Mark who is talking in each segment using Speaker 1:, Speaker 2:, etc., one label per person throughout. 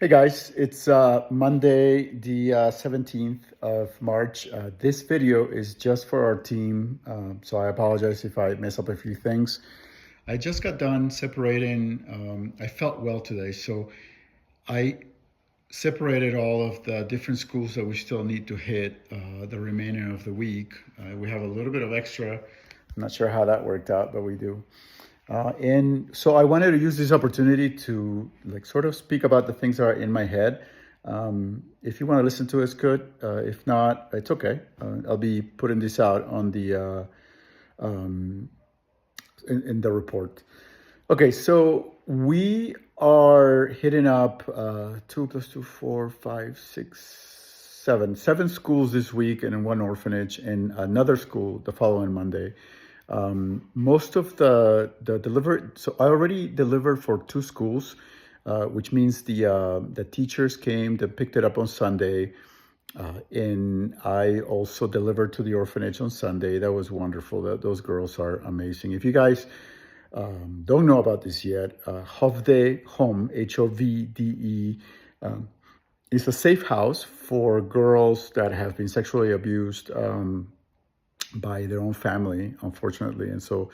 Speaker 1: Hey guys, it's Monday, the 17th of March. This video is just for our team, so I apologize if I mess up a few things. I just got done separating. I felt well today, so I separated all of the different schools that we still need to hit the remainder of the week. We have a little bit of extra. I'm not sure how that worked out, but we do. And so I wanted to use this opportunity to like sort of speak about the things that are in my head. If you want to listen to it, it's good. If not, it's okay. I'll be putting this out on the um, in the report. Okay, so we are hitting up two plus two, four, five, six, seven schools this week, and in one orphanage, and another school the following Monday. Most of the delivered, so I already delivered for two schools, which means the teachers came, they picked it up on Sunday, and I also delivered to the orphanage on Sunday. That was wonderful. Those girls are amazing. If you guys don't know about this yet, Hovde Home, HOVDE, is a safe house for girls that have been sexually abused. By their own family, unfortunately. And so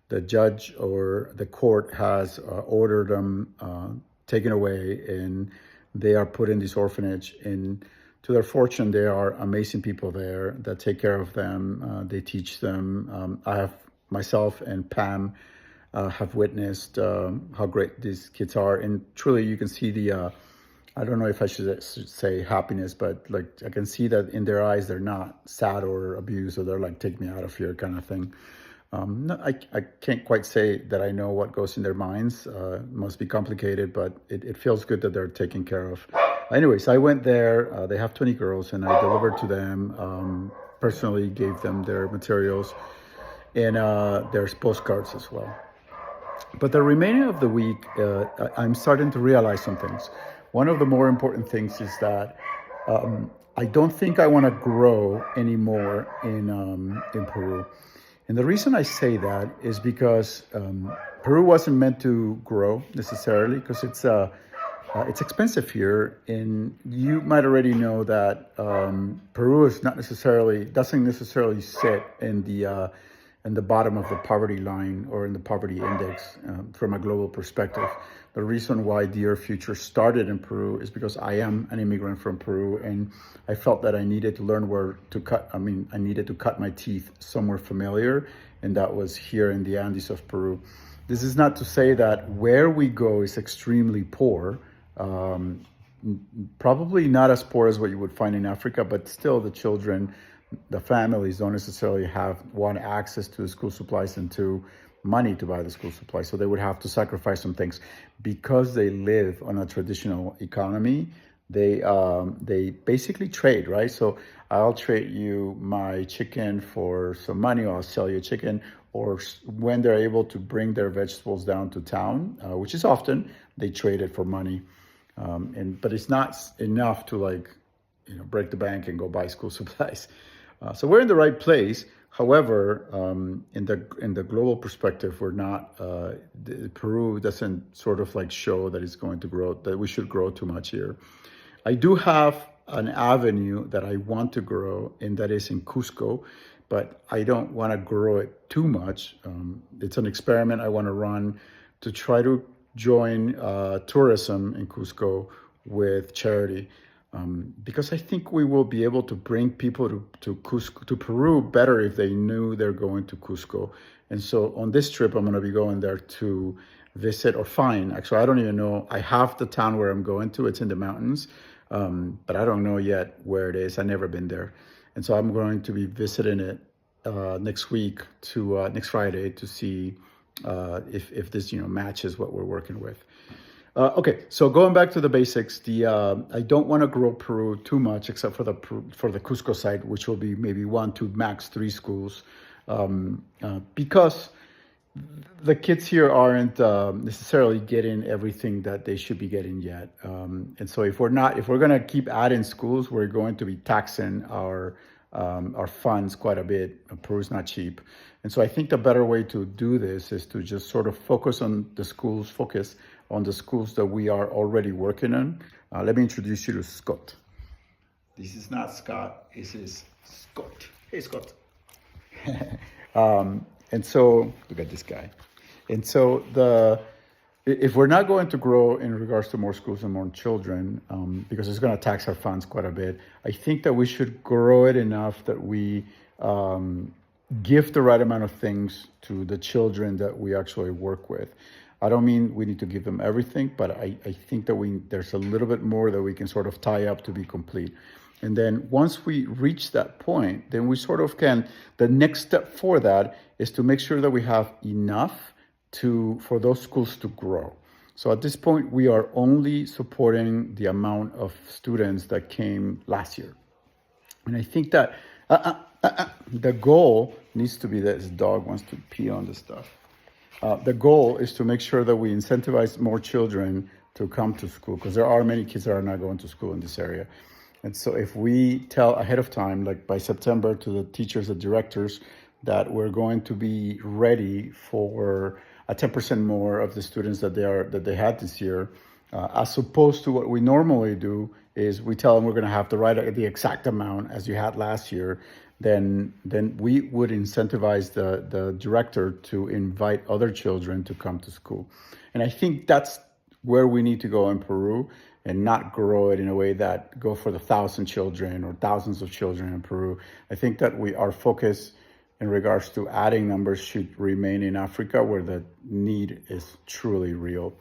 Speaker 1: the judge or the court has ordered them taken away, and they are put in this orphanage. And to their fortune, there are amazing people there that take care of them. They teach them. I have myself and Pam have witnessed how great these kids are. And truly, you can see the I don't know if I should say happiness, but like I can see that in their eyes, they're not sad or abused, or they're like, take me out of here kind of thing. No, I can't quite say that I know what goes in their minds. It must be complicated, but it feels good that they're taken care of. Anyways, I went there. They have 20 girls, and I delivered to them, personally gave them their materials and their postcards as well. But the remaining of the week, I'm starting to realize some things. One of the more important things is that I don't think I want to grow anymore in Peru. And the reason I say that is because Peru wasn't meant to grow necessarily, because it's expensive here, and you might already know that Peru is not necessarily doesn't necessarily sit in the bottom of the poverty line or in the poverty index from a global perspective. The reason why Dear Future started in Peru is because I am an immigrant from Peru, and I felt that I needed to learn where to cut. I mean, I needed to cut my teeth somewhere familiar, and that was here in the Andes of Peru. This is not to say that where we go is extremely poor. Probably not as poor as what you would find in Africa, but still the children, the families don't necessarily have one access to the school supplies and to money to buy the school supplies. So they would have to sacrifice some things because they live on a traditional economy. They basically trade, right? So I'll trade you my chicken for some money, or I'll sell you chicken. Or when they're able to bring their vegetables down to town, which is often, they trade it for money. But it's not enough to like, break the bank and go buy school supplies. So we're in the right place. However, in the global perspective, we're not. Peru doesn't sort of like show that it's going to grow, that we should grow too much here. I do have an avenue that I want to grow, and that is in Cusco, but I don't want to grow it too much. It's an experiment I want to run to try to join tourism in Cusco with charity. Because I think we will be able to bring people to Cusco, to Peru better if they knew they're going to Cusco. And so on this trip, I'm going to be going there to visit or find. Actually, I don't even know. I have the town where I'm going to. It's in the mountains, but I don't know yet where it is. I've never been there. And so I'm going to be visiting it next week to next Friday to see if this matches what we're working with. Okay, so going back to the basics, I don't want to grow Peru too much, except for the Cusco site, which will be maybe 1 to max 3 schools, because the kids here aren't necessarily getting everything that they should be getting yet. And so if we're going to keep adding schools, we're going to be taxing our funds quite a bit. Peru's not cheap. And so I think the better way to do this is to just sort of focus on the schools that we are already working on. Let me introduce you to Scott. This is not Scott, this is Scott. Hey, Scott. And so, look at this guy. And so if we're not going to grow in regards to more schools and more children, because it's going to tax our funds quite a bit, I think that we should grow it enough that we give the right amount of things to the children that we actually work with. I don't mean we need to give them everything, but I think that there's a little bit more that we can sort of tie up to be complete. And then once we reach that point, then we sort of the next step for that is to make sure that we have enough for those schools to grow. So at this point, we are only supporting the amount of students that came last year. And I think that the goal needs to be that this dog wants to pee on this stuff. The goal is to make sure that we incentivize more children to come to school, because there are many kids that are not going to school in this area. And so if we tell ahead of time, like by September, to the teachers and directors that we're going to be ready for a 10% more of the students that they had this year, as opposed to what we normally do is we tell them we're going to have the exact amount as you had last year, then we would incentivize the director to invite other children to come to school. And I think that's where we need to go in Peru, and not grow it in a way that go for the 1,000 children or thousands of children in Peru. I think that our focus in regards to adding numbers should remain in Africa, where the need is truly real.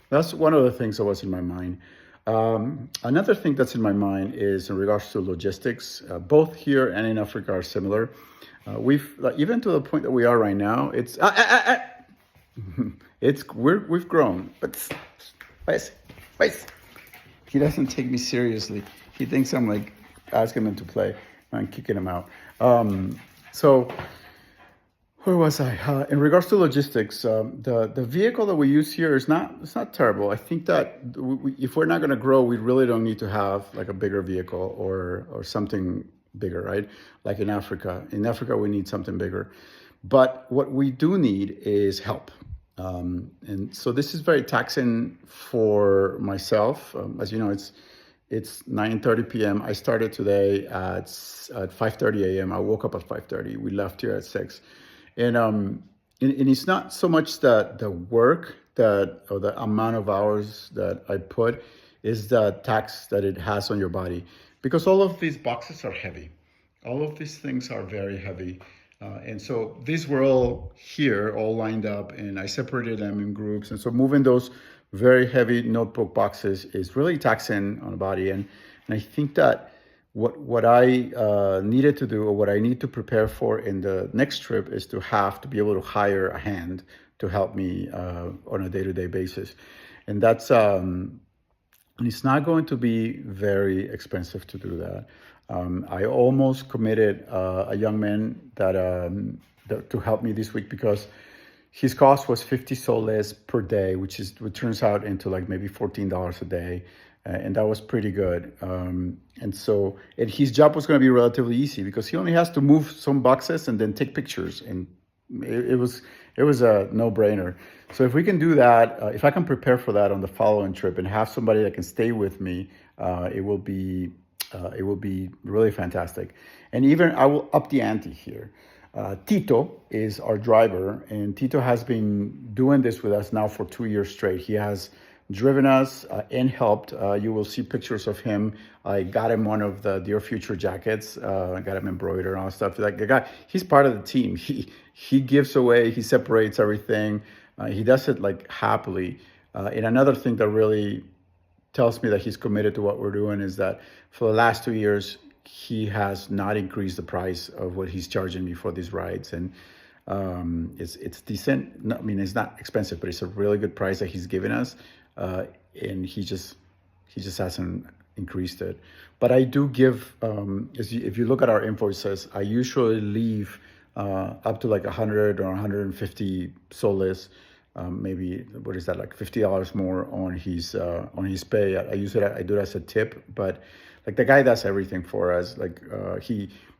Speaker 1: That's one of the things that was in my mind. Another thing that's in my mind is in regards to logistics. Both here and in Africa are similar. We've even to the point that we are right now. We've grown, but wait. He doesn't take me seriously. He thinks I'm like asking him to play. I'm kicking him out. So where was I? In regards to logistics, the vehicle that we use here it's not terrible. I think that if we're not going to grow, we really don't need to have like a bigger vehicle or something bigger, right? Like in Africa. In Africa, we need something bigger. But what we do need is help. And so this is very taxing for myself. As you know, it's 9:30 p.m. I started today at 5:30 a.m. I woke up at 5:30. We left here at 6. And it's not so much the work or the amount of hours that I put, is the tax that it has on your body. Because all of these boxes are heavy. All of these things are very heavy. And so these were all here, all lined up, and I separated them in groups. And so moving those very heavy notebook boxes is really taxing on the body. And I think that what I needed to do, or what I need to prepare for in the next trip, is to be able to hire a hand to help me on a day-to-day basis. And that's, it's not going to be very expensive to do that. I almost committed a young man that to help me this week, because his cost was 50 soles per day, which turns out into like maybe $14 a day. And that was pretty good. And his job was going to be relatively easy, because he only has to move some boxes and then take pictures. And it was a no-brainer. So if we can do that, if I can prepare for that on the following trip and have somebody that can stay with me, it will be really fantastic. And even I will up the ante here. Tito is our driver, and Tito has been doing this with us now for 2 years straight. He has driven us and helped. You will see pictures of him. I got him one of the Dear Future jackets. I got him embroidered and all that stuff. Like the guy, he's part of the team. He gives away, he separates everything. He does it like happily. And another thing that really tells me that he's committed to what we're doing is that for the last 2 years, he has not increased the price of what he's charging me for these rides. And it's decent. No, I mean, it's not expensive, but it's a really good price that he's giving us. And he just hasn't increased it. But I do give, if you look at our invoices, I usually leave up to like 100 or 150 soles. Maybe what is that, like $50 more on his pay. I do it as a tip, but like the guy does everything for us. Like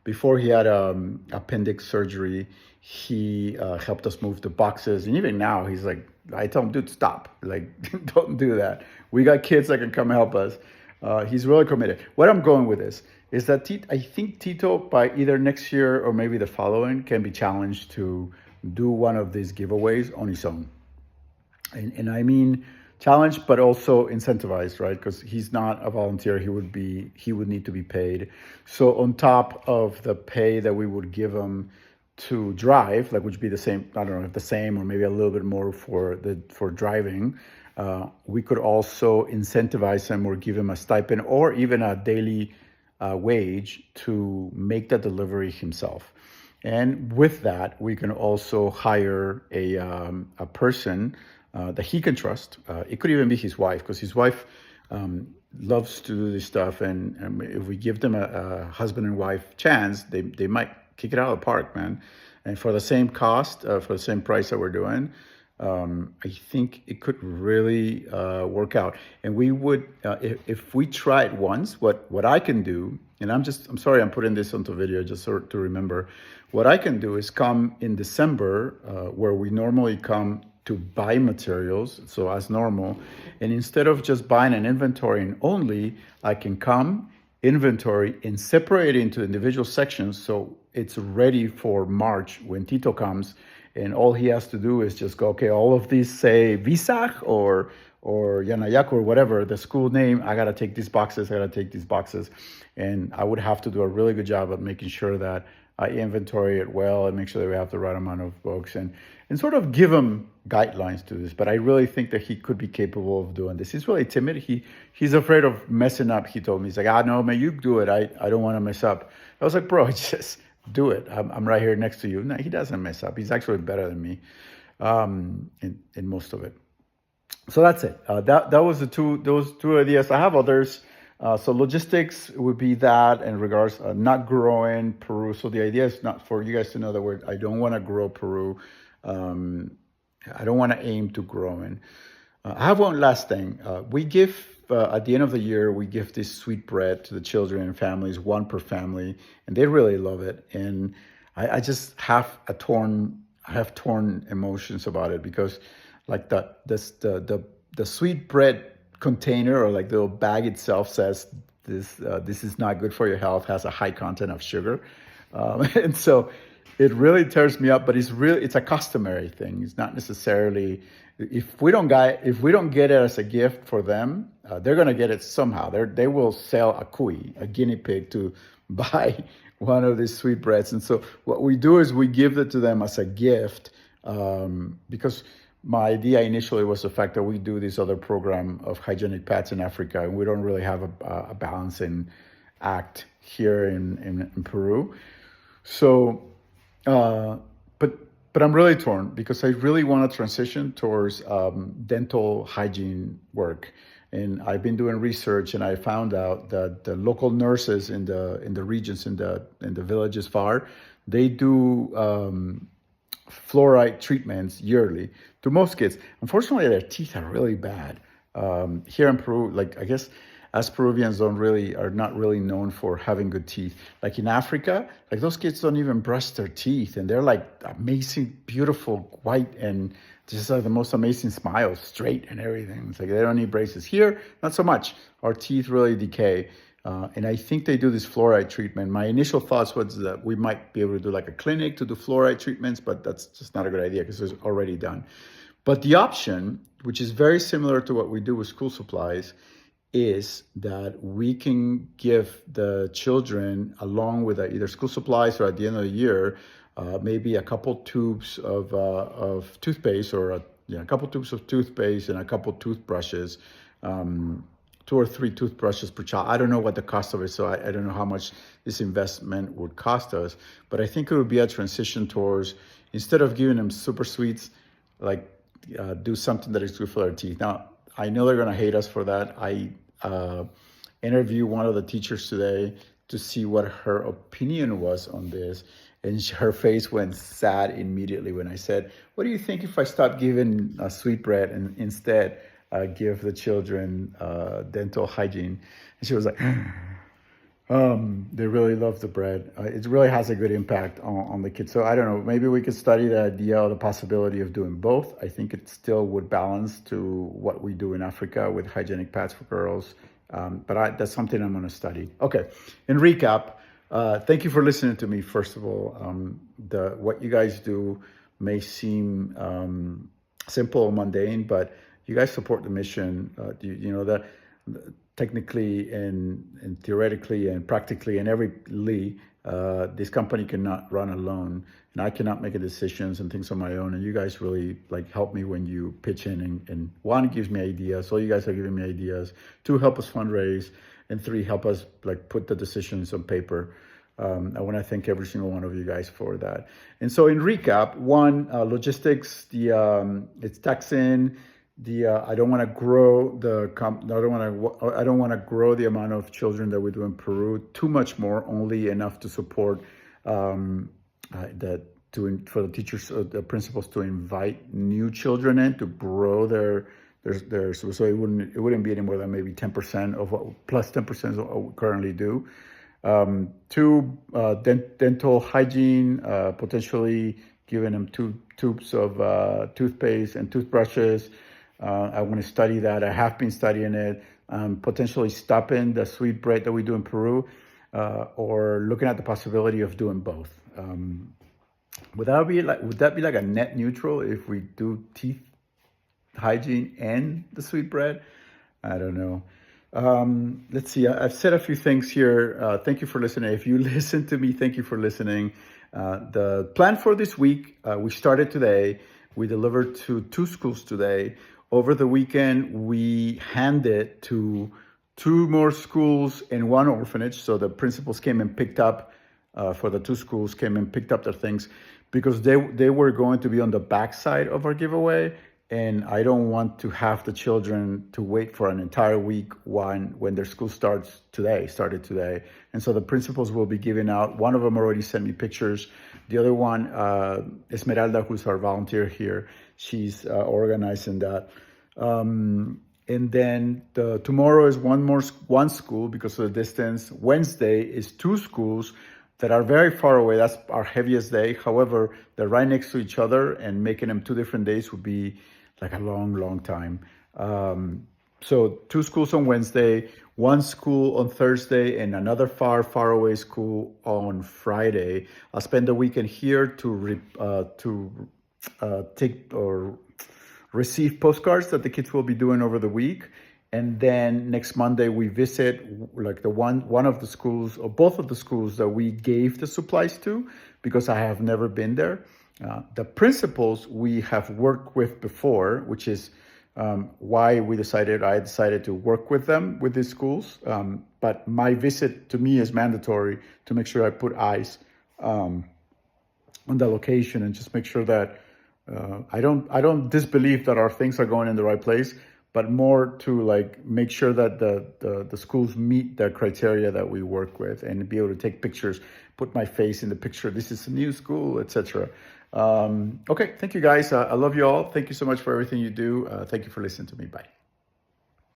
Speaker 1: before he had appendix surgery, he helped us move the boxes, and even now he's like I tell him, dude, stop. Like, don't do that. We got kids that can come help us. He's really committed. What I'm going with this is that I think Tito, by either next year or maybe the following, can be challenged to do one of these giveaways on his own. And I mean challenged, but also incentivized, right? Because he's not a volunteer. He would need to be paid. So on top of the pay that we would give him to drive, like which would be the same, I don't know if the same or maybe a little bit more for driving, we could also incentivize him or give him a stipend or even a daily wage to make the delivery himself. And with that, we can also hire a person that he can trust. It could even be his wife, because his wife loves to do this stuff. And if we give them a husband and wife chance, they might kick it out of the park, man. And for the same cost, for the same price that we're doing, I think it could really work out. And we would, if we try it once, what I can do, and I'm sorry I'm putting this onto video just to remember, what I can do is come in December, where we normally come to buy materials, so as normal, and instead of just buying an inventory and only, I can come, inventory, and separate it into individual sections so it's ready for March when Tito comes. And all he has to do is just go, okay, all of these say Visag or Yanayak or whatever, the school name, I got to take these boxes, And I would have to do a really good job of making sure that I inventory it well and make sure that we have the right amount of books and sort of give him guidelines to this. But I really think that he could be capable of doing this. He's really timid. He's afraid of messing up. He told me, he's like, no, man, you do it. I don't want to mess up. I was like, bro, just do it. I'm right here next to you. No, he doesn't mess up. He's actually better than me in most of it. So that's it. That was those two ideas. I have others. So logistics would be that in regards not growing Peru. So the idea is not for you guys to know that I don't want to grow Peru. I don't want to aim to growing. I have one last thing. We give at the end of the year, we give this sweet bread to the children and families, one per family, and they really love it. And I just have torn emotions about it, because like the sweet bread container, or like the little bag itself, says this is not good for your health, has a high content of sugar, and so it really tears me up. But it's a customary thing. It's not necessarily, if we don't get it as a gift for them, they're gonna get it somehow. They will sell a guinea pig to buy one of these sweetbreads. And so what we do is we give it to them as a gift, because my idea initially was the fact that we do this other program of hygienic pets in Africa, and we don't really have a balancing act here in Peru. So, but I'm really torn, because I really want to transition towards dental hygiene work. And I've been doing research, and I found out that the local nurses in the regions, in the villages far, they do fluoride treatments yearly to most kids. Unfortunately, their teeth are really bad. Here in Peru, like, I guess as Peruvians are not really known for having good teeth. Like in Africa, like those kids don't even brush their teeth, and they're like amazing, beautiful, white, and just like the most amazing smiles, straight and everything. It's like they don't need braces. Here, not so much. Our teeth really decay. And I think they do this fluoride treatment. My initial thoughts was that we might be able to do like a clinic to do fluoride treatments, but that's just not a good idea because it's already done. But the option, which is very similar to what we do with school supplies, is that we can give the children, along with either school supplies or at the end of the year, maybe a couple tubes of toothpaste, or a couple tubes of toothpaste and a couple toothbrushes, 2 or 3 toothbrushes per child. I don't know what the cost of it, so I don't know how much this investment would cost us. But I think it would be a transition towards, instead of giving them super sweets, like do something that is good for their teeth. Now, I know they're going to hate us for that. I interviewed one of the teachers today to see what her opinion was on this. And her face went sad immediately when I said, what do you think if I stop giving sweetbread and instead give the children dental hygiene? And she was like, They really love the bread. It really has a good impact on the kids. So I don't know, maybe we could study the idea or the possibility of doing both. I think it still would balance to what we do in Africa with hygienic pads for girls. That's something I'm going to study. Okay, in recap, thank you for listening to me, first of all. What you guys do may seem simple or mundane, but you guys support the mission. You know that technically and theoretically and practically and everyly, this company cannot run alone, and I cannot make decisions and things on my own. And you guys really like help me when you pitch in, and one, gives me ideas. So you guys are giving me ideas. Two, help us fundraise, and three, help us like put the decisions on paper. I want to thank every single one of you guys for that. And so, in recap, one, logistics. It's taxing. I don't want to grow I don't want to grow the amount of children that we do in Peru too much more. Only enough to support for the teachers, the principals to invite new children in to grow their so it wouldn't be any more than maybe 10% of what plus 10% of what we currently do. Two, dental hygiene, potentially giving them 2 tubes of toothpaste and toothbrushes. I want to study that. I have been studying it. Potentially stopping the sweet bread that we do in Peru, or looking at the possibility of doing both. Would that be like a net neutral if we do teeth hygiene and the sweet bread? I don't know. Let's see. I've said a few things here. Thank you for listening. If you listen to me, thank you for listening. The plan for this week, we started today. We delivered to 2 schools today. Over the weekend, we handed to 2 more schools and 1 orphanage. So the principals came and picked up, for the 2 schools, came and picked up their things because they were going to be on the backside of our giveaway. And I don't want to have the children to wait for an entire week when their school started today. And so the principals will be giving out. One of them already sent me pictures. The other one, Esmeralda, who's our volunteer here, she's organizing that. And then tomorrow is one school because of the distance. Wednesday is 2 schools that are very far away. That's our heaviest day. However, they're right next to each other, and making them 2 different days would be like a long, long time. So 2 schools on Wednesday, 1 school on Thursday, and another far, far away school on Friday. I'll spend the weekend here to take or receive postcards that the kids will be doing over the week. And then next Monday we visit like one of the schools or both of the schools that we gave the supplies to, because I have never been there. The principals we have worked with before, which is why I decided to work with them with these schools. But my visit to me is mandatory to make sure I put eyes on the location and just make sure that I don't disbelieve that our things are going in the right place, but more to like make sure that the schools meet the criteria that we work with, and be able to take pictures, put my face in the picture. This is a new school, etc. Okay, thank you guys. I love you all. Thank you so much for everything you do. Thank you for listening to me. Bye.